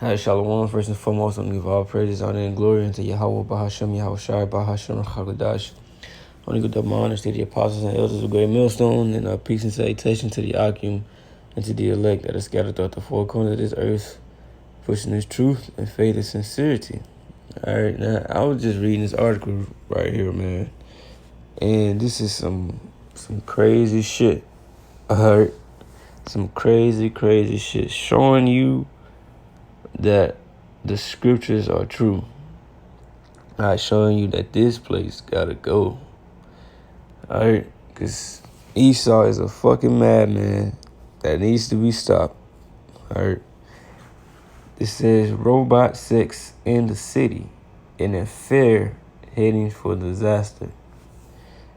Hi, Shalom. First and foremost, I'm give all praises, honor, and glory unto Yahweh, Bahashem, Yahweh Shai, Bahashem, Hagadash. I want to give my honors to the apostles and elders of the great millstone, and peace and salutation to the Akim and to the elect that are scattered throughout the four corners of this earth, pushing this truth and faith and sincerity. All right, now, I was just reading this article right here, man, and this is some crazy shit. All right, some crazy shit showing you that the scriptures are true. Alright, showing you that this place gotta go. Alright, because Esau is a fucking madman that needs to be stopped. Alright, it says robot sex in the city, an affair heading for disaster.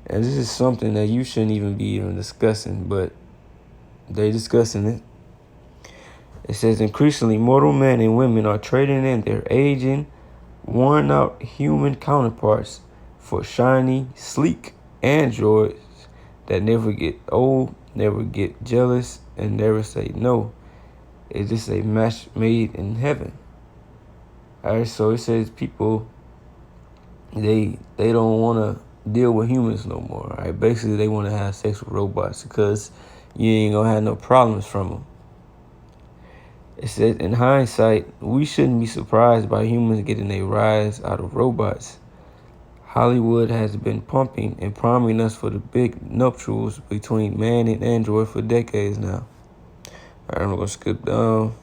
And this is something that you shouldn't even be discussing, but they discussing it. It says increasingly mortal men and women are trading in their aging, worn out human counterparts for shiny, sleek androids that never get old, never get jealous, and never say no. It's just a match made in heaven. Alright, so it says people, they don't want to deal with humans no more. Alright, basically they want to have sex with robots because you ain't gonna have no problems from them. It says, in hindsight, we shouldn't be surprised by humans getting a rise out of robots. Hollywood has been pumping and priming us for the big nuptials between man and android for decades now. All right, I'm going to skip down.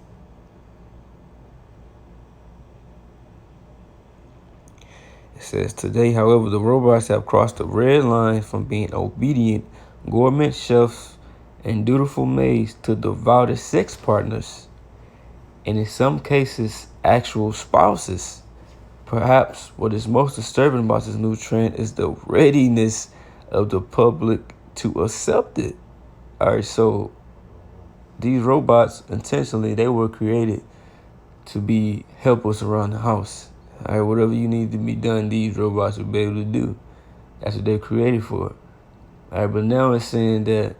It says, today, however, the robots have crossed the red line from being obedient gourmet chefs and dutiful maids to devoted sex partners, and in some cases, actual spouses. Perhaps what is most disturbing about this new trend is the readiness of the public to accept it. All right, so these robots, intentionally, they were created to be helpers around the house. All right, whatever you need to be done, these robots will be able to do. That's what they're created for. All right, but now it's saying that,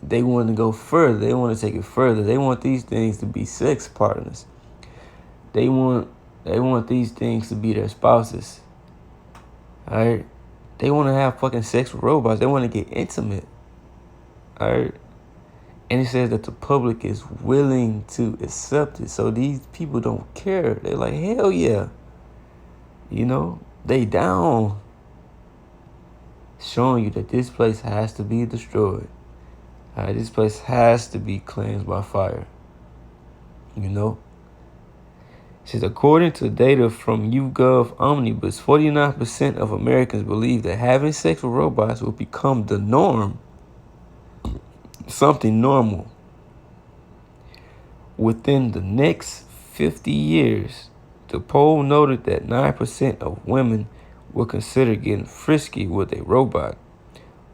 they want to go further. They want to take it further. They want these things to be sex partners. They want these things to be their spouses. Alright? They want to have fucking sex with robots. They want to get intimate. Alright? And it says that the public is willing to accept it. So these people don't care. They're like, hell yeah. They down. Showing you that this place has to be destroyed. Alright, this place has to be cleansed by fire. It says, according to data from YouGov Omnibus, 49% of Americans believe that having sex with robots will become the norm, something normal. Within the next 50 years, the poll noted that 9% of women will consider getting frisky with a robot,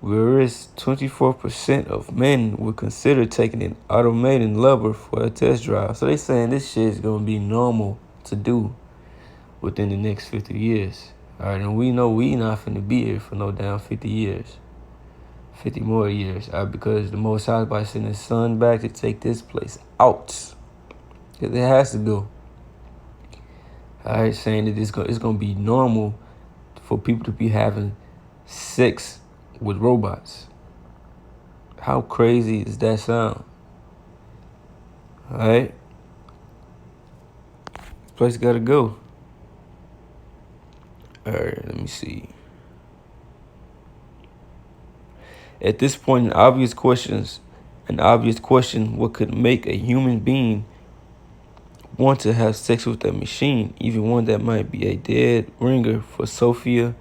whereas 24% of men would consider taking an automated lover for a test drive. So they saying this shit is going to be normal to do within the next 50 years. All right, and we know we not finna be here for no damn 50 years. 50 more years. Because the Most High is about to send his son back to take this place out. Because it has to go. All right, saying that it's going to be normal for people to be having sex with robots. How crazy does that sound? Alright? This place gotta go. Alright, let me see. At this point, an obvious question, what could make a human being want to have sex with a machine, even one that might be a dead ringer for Sofia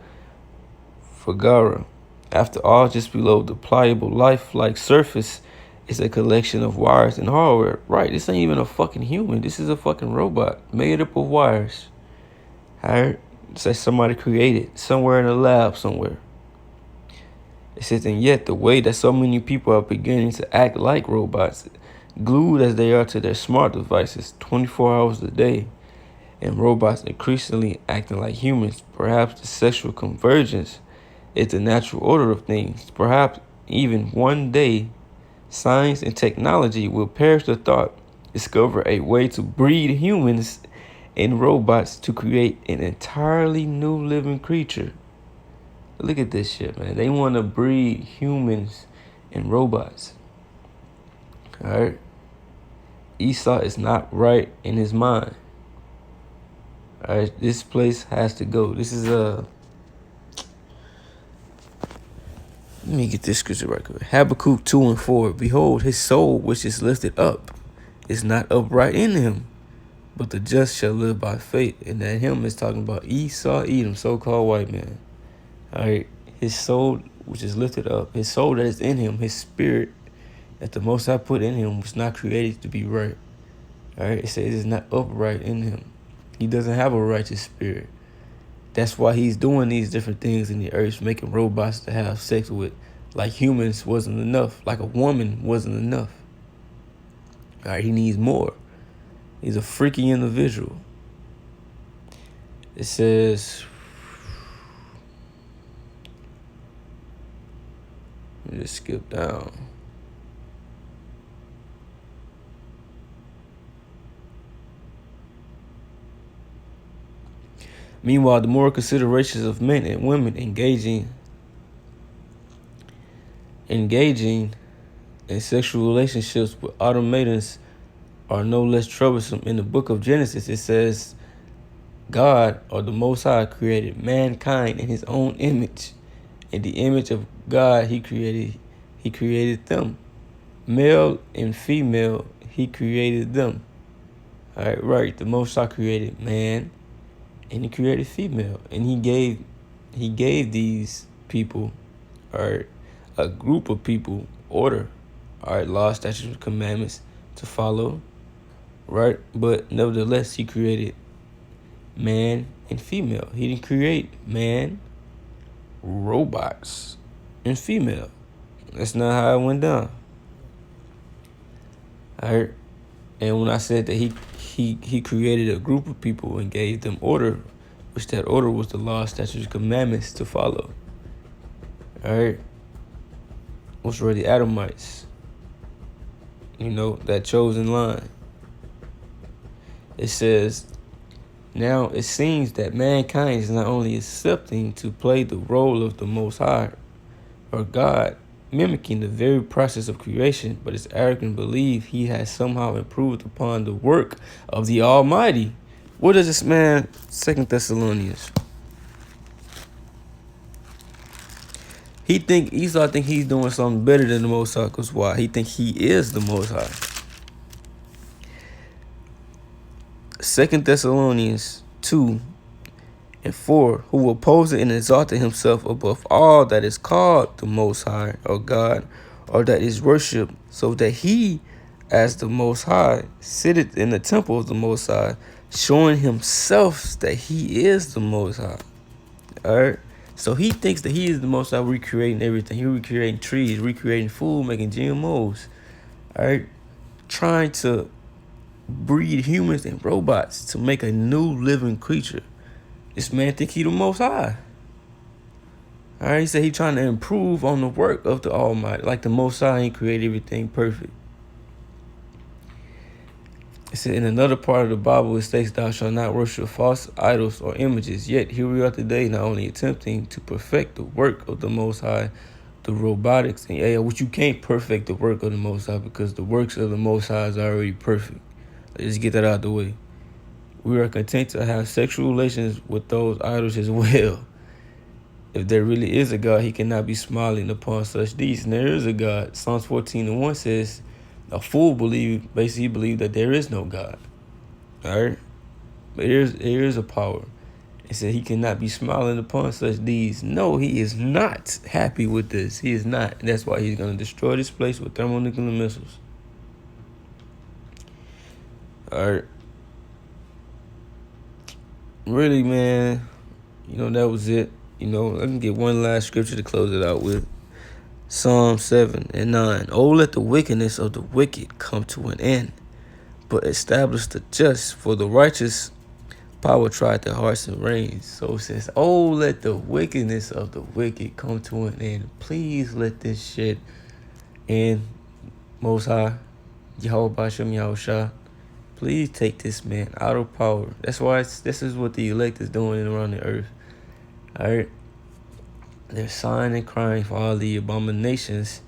Vergara. After all, just below the pliable, lifelike surface is a collection of wires and hardware. Right, this ain't even a fucking human. This is a fucking robot made up of wires. Alright? It's like somebody created somewhere in a lab somewhere. It says, and yet the way that so many people are beginning to act like robots, glued as they are to their smart devices 24 hours a day, and robots increasingly acting like humans, perhaps the sexual convergence is the natural order of things. Perhaps even one day, science and technology will perish the thought discovered a way to breed humans and robots to create an entirely new living creature. Look at this shit, man. They want to breed humans and robots. All right. Esau is not right in his mind. All right. This place has to go. This is let me get this scripture right quick. Habakkuk 2:4. Behold, his soul which is lifted up is not upright in him, but the just shall live by faith. And that him is talking about Esau, Edom, so-called white man. All right. His soul which is lifted up, his soul that is in him, his spirit that the Most High put in him was not created to be right. All right. It says it is not upright in him. He doesn't have a righteous spirit. That's why he's doing these different things in the earth, making robots to have sex with. Like humans wasn't enough. Like a woman wasn't enough. All right, he needs more. He's a freaky individual. It says, let me just skip down. Meanwhile, the moral considerations of men and women engaging in sexual relationships with automatons are no less troublesome. In the book of Genesis, it says, God, or the Most High, created mankind in his own image. In the image of God, he created them. Male and female, he created them. All right, right. The Most High created man and he created female. And he gave these people, or a group of people, order, all right, law, statutes, and commandments to follow, right? But nevertheless, he created man and female. He didn't create man, robots, and female. That's not how it went down. All right. And when I said that he created a group of people and gave them order, which that order was the law, statutes, and commandments to follow. All right. Which were the Adamites. You know, that chosen line. It says, now it seems that mankind is not only accepting to play the role of the Most High, or God, mimicking the very process of creation, but is arrogant believe he has somehow improved upon the work of the Almighty. What does this man, 2 Thessalonians? Esau think he's doing something better than the Most High, because why? He think he is the Most High. 2 Thessalonians 2:4, who opposed and exalted himself above all that is called the Most High, or God, or that is worshipped, so that he, as the Most High, sitteth in the temple of the Most High, showing himself that he is the Most High. All right. So he thinks that he is the Most High, recreating everything. He recreating trees, recreating food, making GMOs. All right. Trying to breed humans and robots to make a new living creature. This man think he the Most High. All right, he said he trying to improve on the work of the Almighty. Like the Most High ain't create everything perfect. It said in another part of the Bible, it states, thou shalt not worship false idols or images. Yet here we are today, not only attempting to perfect the work of the Most High, the robotics and AI, which you can't perfect the work of the Most High, because the works of the Most High is already perfect. Let's get that out of the way. We are content to have sexual relations with those idols as well. If there really is a God, he cannot be smiling upon such deeds. And there is a God. Psalms 14:1 says, a fool believe that there is no God. All right? But here's a power. It said he cannot be smiling upon such deeds. No, he is not happy with this. He is not. And that's why he's going to destroy this place with thermonuclear missiles. All right. Really, man, that was it. I can get one last scripture to close it out with. Psalm 7:9. Oh, let the wickedness of the wicked come to an end, but establish the just, for the righteous power tried their hearts and reigns. So it says, oh, let the wickedness of the wicked come to an end. Please let this shit end. Most High, Yahweh Bashem Yahushua. Please take this man out of power. That's why this is what the elect is doing around the earth. All right. They're sighing and crying for all the abominations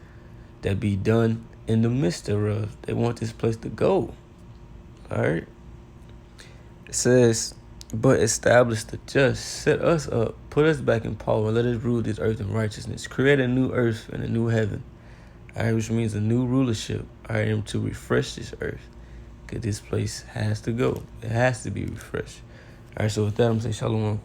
that be done in the midst thereof. They want this place to go. All right. It says, but establish the just, set us up, put us back in power, and let us rule this earth in righteousness. Create a new earth and a new heaven. All right, which means a new rulership. All right, and to refresh this earth. Because this place has to go. It has to be refreshed. All right, so with that, I'm saying shalom.